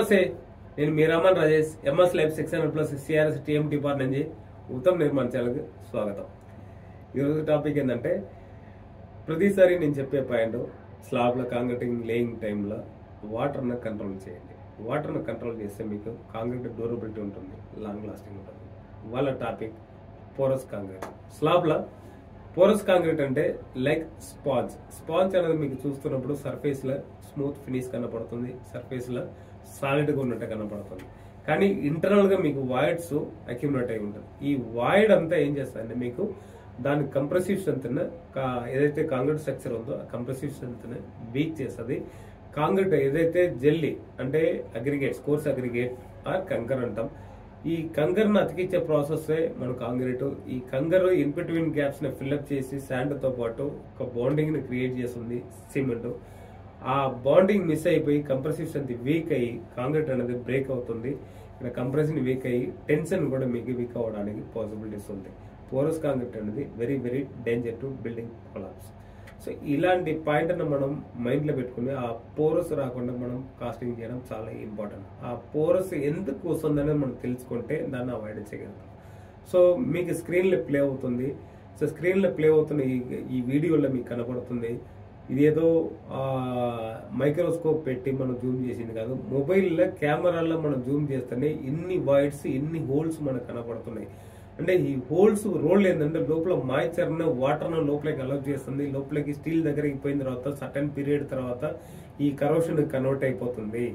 నమస్తే, నేను మీరామన్ Rajesh, MS life section plus CRS TMT part నుంచి ఉత్తమ్ నిర్మాణ ఛానల్కి స్వాగతం. ఈరోజు టాపిక్ ఏంటంటే, ప్రతిసారి నేను చెప్పే పాయింట్, స్లాబ్ల కాంక్రీటింగ్ లేయింగ్ టైంలో వాటర్ను కంట్రోల్ చేయండి. వాటర్ను కంట్రోల్ చేస్తే మీకు కాంక్రీట్ డ్యూరబిలిటీ ఉంటుంది, లాంగ్ లాస్టింగ్ ఉంటుంది. వాళ్ళ టాపిక్ పోరస్ కాంక్రీట్. స్లాబ్ల పోరస్ కాంక్రీట్ అంటే లైక్ స్పాంజ్ అనేది మీకు చూస్తున్నప్పుడు సర్ఫేస్ లో స్మూత్ ఫినిష్ కనపడుతుంది, సర్ఫేస్ లో సాలిడ్ గా ఉన్నట్టు కనపడుతుంది. కానీ ఇంటర్నల్ గా మీకు వాయిడ్స్ అక్యుములేట్ అయి ఉంటుంది. ఈ వాయిడ్ అంతా ఏం చేస్తారంటే మీకు దాని కంప్రెసివ్ స్ట్రెంత్ ఏదైతే కాంక్రీట్ స్ట్రక్చర్ ఉందో ఆ కంప్రెసివ్ స్ట్రెంత్ వీక్ చేస్తుంది. కాంక్రీట్ ఏదైతే జెల్లీ అంటే అగ్రిగేట్స్, కోర్స్ అగ్రిగేట్ ఆర్ కంకర్ అంటాం. ఈ కంకర్ ను అతికించే ప్రాసెస్ మన కాంక్రీట్. ఈ కంకర్ ఇన్ బిట్వీన్ గ్యాప్స్ ని ఫిల్అప్ చేసి శాండ్ తో పాటు ఒక బాండింగ్ ని క్రియేట్ చేస్తుంది సిమెంట్. ఆ బాండింగ్ మిస్ అయిపోయి కంప్రెసివ్ స్ట్రెంత్ వీక్ అయ్యి కాంక్రీట్ అనేది బ్రేక్ అవుతుంది. ఇక్కడ కంప్రెషన్ వీక్ అయ్యి టెన్షన్ కూడా మీకు వీక్ అవడానికి పాసిబిలిటీస్ ఉంది. పోరస్ కాంక్రీట్ అనేది very very danger to building collapse. So ఇలాంటి పాయింట్ మనం మైండ్ లో పెట్టుకుని ఆ పోరస్ రాకుండా మనం కాస్టింగ్ చేయడం చాలా ఇంపార్టెంట్. ఆ పోరస్ ఎందుకు వస్తుందనేది మనం తెలుసుకుంటే దాన్ని అవాయిడ్ చేయగలుగుతాం. సో మీకు స్క్రీన్ లో ప్లే అవుతుంది. సో స్క్రీన్ లో ప్లే అవుతున్న ఈ వీడియోలో మీకు కనపడుతుంది. ఇదేదో మైక్రోస్కోప్ పెట్టి మనం జూమ్ చేసింది కాదు. మొబైల్లో కెమెరాల్లో మనం జూమ్ చేస్తేనే ఇన్ని వాయిడ్స్, ఇన్ని హోల్స్ మనకు కనపడుతున్నాయి. అంటే ఈ హోల్స్ రోల్ ఏంటంటే లోపల మాయిశ్చర్ వాటర్ లోపలికి అలౌ చేస్తుంది. లోపలికి స్టీల్ దగ్గరికి పోయిన తర్వాత సర్టన్ పీరియడ్ తర్వాత ఈ కరోషన్ కన్వర్ట్ అయిపోతుంది.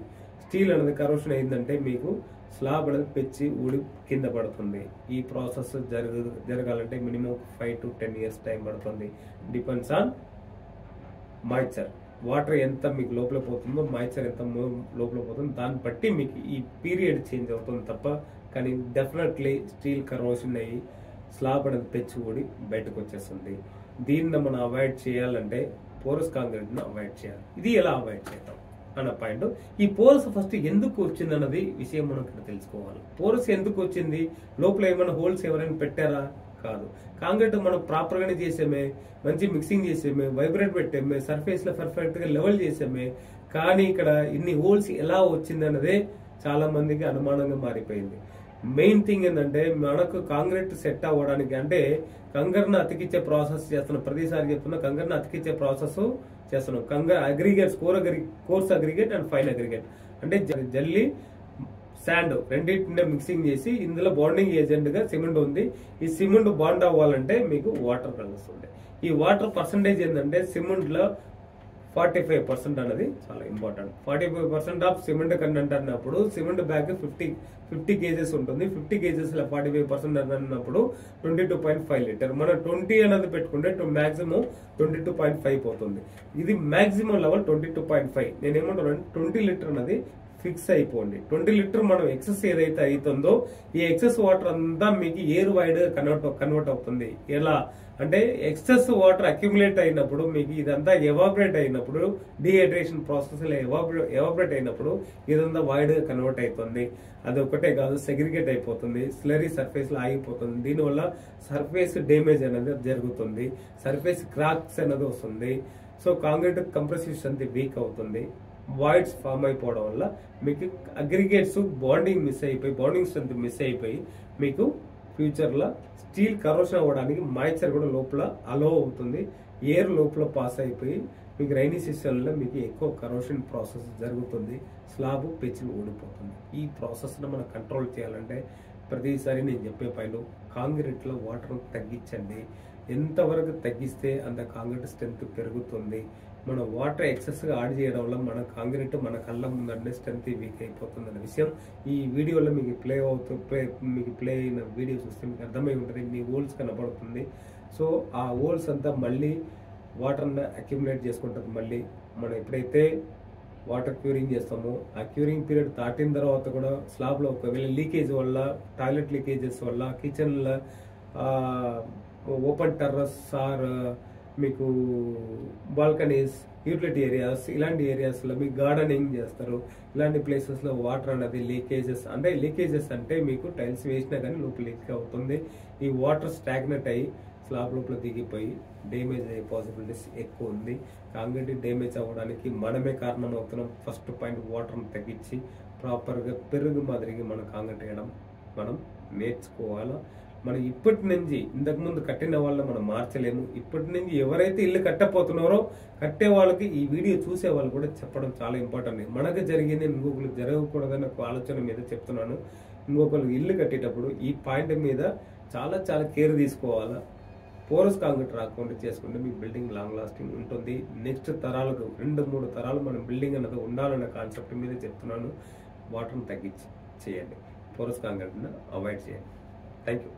స్టీల్ అనేది కరోషన్ అయిందంటే మీకు స్లాబ్ అనేది పెంచి ఊడి కింద పడుతుంది. ఈ ప్రాసెస్ జరగాలంటే మినిమం 5 to 10 years టైం పడుతుంది. Depends on moisture. వాటర్ ఎంత మీకు లోపల పోతుందో, మాయిశ్చర్ ఎంత లోపల పోతుందో దాన్ని బట్టి మీకు ఈ పీరియడ్ చేంజ్ అవుతుంది తప్ప. కానీ డెఫినెట్లీ స్టీల్ కరోషన్ అయ్యి స్లాబ్ అనేది పెంచి ఊడి బయటకు వచ్చేస్తుంది. దీన్ని మనం అవాయిడ్ చేయాలంటే పోరస్ కాంక్రీట్ ను అవాయిడ్ చేయాలి. ఇది ఎలా అవాయిడ్ చేద్దాం అన్న పాయింట్. ఈ పోరస్ ఫస్ట్ ఎందుకు వచ్చింది అన్నది విషయం మనం ఇక్కడ తెలుసుకోవాలి. పోరస్ ఎందుకు వచ్చింది? లోపల ఏమైనా హోల్స్ ఎవరైనా పెట్టారా? కాదు. కాంక్రీట్ మనం ప్రాపర్ గానే చేసామే, మంచి మిక్సింగ్ చేసామే, వైబ్రేట్ పెట్టామే, సర్ఫేస్ లో పర్ఫెక్ట్ గా లెవెల్ చేసామే. కానీ ఇక్కడ ఇన్ని హోల్స్ ఎలా వచ్చింది అన్నదే చాలా మందికి అనుమానంగా మారిపోయింది. మెయిన్ థింగ్ ఏంటంటే మనకు కాంక్రీట్ సెట్ అవ్వడానికి అంటే కంకర్ను అతికించే ప్రాసెస్ చేస్తున్నాం. ప్రతిసారి చెప్తున్నా కంకర్ను అతికించే ప్రాసెస్ చేస్తున్నాం. కంకర్ aggregates, coarse aggregate and fine aggregate అంటే జల్లీ శాండ్ రెండింటిని మిక్సింగ్ చేసి ఇందులో బాండింగ్ ఏజెంట్ గా సిమెంట్ ఉంది. ఈ సిమెంట్ బాండ్ అవ్వాలంటే మీకు వాటర్ కలుస్తుంది. ఈ వాటర్ పర్సంటేజ్ ఏంటంటే సిమెంట్ లో 45% అనేది చాలా ఇంపార్టెంట్. 45% ఆఫ్ సిమెంట్ కంటెంట్ అన్నప్పుడు సిమెంట్ బ్యాగ్ 50 కేజెస్ ఉంటుంది. 50 కేజెస్ లో 45% అన్నప్పుడు 22.5 లీటర్. మనం 20 అనేది పెట్టుకుంటే మాక్సిమం 22.5 పోతుంది. ఇది మాక్సిమం లెవెల్ 22.5. నేనేమంటానంటే 20 లీటర్ అనేది ఫిక్స్ అయిపోండి. 20 లీటర్ మనం ఎక్సెస్ ఏదైతే అవుతుందో ఈ ఎక్సెస్ వాటర్ అంతా మీకు ఎయిర్ వైడ్ కన్వర్ట్ అవుతుంది. ఎలా అంటే ఎక్సెస్ వాటర్ అక్యుములేట్ అయినప్పుడు మీకు ఇదంతా ఎవాపరేట్ అయినప్పుడు, డిహైడ్రేషన్ ప్రాసెస్ లో ఎవాపరేట్ అయినప్పుడు ఇదంతా వైడ్ గా కన్వర్ట్ అవుతుంది. అది ఒకటే కాదు, సెగ్రిగేట్ అయిపోతుంది, స్లరీ సర్ఫేస్ లో ఆగిపోతుంది. దీనివల్ల సర్ఫేస్ డ్యామేజ్ అనేది జరుగుతుంది, సర్ఫేస్ క్రాక్స్ అనేది వస్తుంది. So concrete compressive strength week అవుతుంది. వాయిడ్స్ ఫామ్ అయిపోవడం వల్ల మీకు అగ్రిగేట్స్ బాండింగ్ స్ట్రెంత్ మిస్ అయిపోయి మీకు ఫ్యూచర్ లో స్టీల్ కరోషన్ అవ్వడానికి మాయిశ్చర్ కూడా లోపల అలో అవుతుంది. ఎయిర్ లోపల పాస్ అయిపోయి మీకు రైనీ సీజన్ లో మీకు ఎక్కువ కరోషన్ ప్రాసెస్ జరుగుతుంది. స్లాబ్ పెచ్చి ఊడిపోతుంది. ఈ ప్రాసెస్ ను మనం కంట్రోల్ చేయాలంటే ప్రతిసారి నేను చెప్పే పైన కాంక్రీట్ లో వాటర్ తగ్గించండి. ఎంతవరకు తగ్గిస్తే అంత కాంక్రీట్ స్ట్రెంత్ పెరుగుతుంది. మన వాటర్ ఎక్సెస్ గా యాడ్ చేయడం వల్ల మన కాంక్రీట్ మన కళ్ళ ముందంటే స్ట్రెంత్ వీక్ అయిపోతుంది అనే విషయం ఈ వీడియోలో మీకు ప్లే అయిన వీడియో చూస్తే మీకు అర్థమై ఉంటుంది. మీ హోల్స్ కనపడుతుంది. సో ఆ హోల్స్ అంతా మళ్ళీ వాటర్ అక్యుములేట్ చేసుకుంటుంది. మళ్ళీ మనం ఎప్పుడైతే వాటర్ క్యూరింగ్ చేస్తామో ఆ క్యూరింగ్ పీరియడ్ దాటిన తర్వాత కూడా స్లాబ్ లో ఒకవేళ లీకేజ్ వల్ల, టాయిలెట్ లీకేజెస్ వల్ల, కిచెన్ లో ఓపెన్ టెర్రస్ ఆర్ మీకు బాల్కనీస్, యూటిలిటీ ఏరియాస్, ఇలాంటి ఏరియాస్ లో మీకు గార్డెనింగ్ చేస్తారు. ఇలాంటి ప్లేసెస్ లో వాటర్ అనేది లీకేజెస్ అంటే మీకు టైల్స్ వేసినా కానీ లోపల లీక్ అవుతుంది. ఈ వాటర్ స్టాగ్నెట్ అయ్యి స్లాబ్ లోపల దిగిపోయి డ్యామేజ్ అయ్యే పాసిబిలిటీస్ ఎక్కువ ఉంది. కాంక్రీట్ డ్యామేజ్ అవ్వడానికి మనమే కారణం అవుతున్నాం. ఫస్ట్ పాయింట్ వాటర్ని తగ్గించి ప్రాపర్గా పెరుగు మాదిరిగా మనం కాంక్రీట్ వేయడం మనం నేర్చుకోవాలా. మనం ఇప్పటి నుంచి ఇంతకుముందు కట్టిన వాళ్ళని మనం మార్చలేము. ఇప్పటి నుంచి ఎవరైతే ఇల్లు కట్టపోతున్నారో కట్టే వాళ్ళకి ఈ వీడియో చూసే వాళ్ళు కూడా చెప్పడం చాలా ఇంపార్టెంట్. మనకు జరిగింది ఇంకొకరికి జరగకూడదని ఒక ఆలోచన మీద చెప్తున్నాను. ఇంకొకరికి ఇల్లు కట్టేటప్పుడు ఈ పాయింట్ మీద చాలా చాలా కేర్ తీసుకోవాలా. పోరస్ కాంక్రీట్ రాకుండా చేసుకుంటే మీ బిల్డింగ్ లాంగ్ లాస్టింగ్ ఉంటుంది. నెక్స్ట్ తరాలకు 2-3 తరాలు మన బిల్డింగ్ అనేది ఉండాలనే కాన్సెప్ట్ మీద చెప్తున్నాను. వాటర్ని తగ్గించి చేయండి, పోరస్ కాంక్రీట్ని అవాయిడ్ చేయండి. Thank you.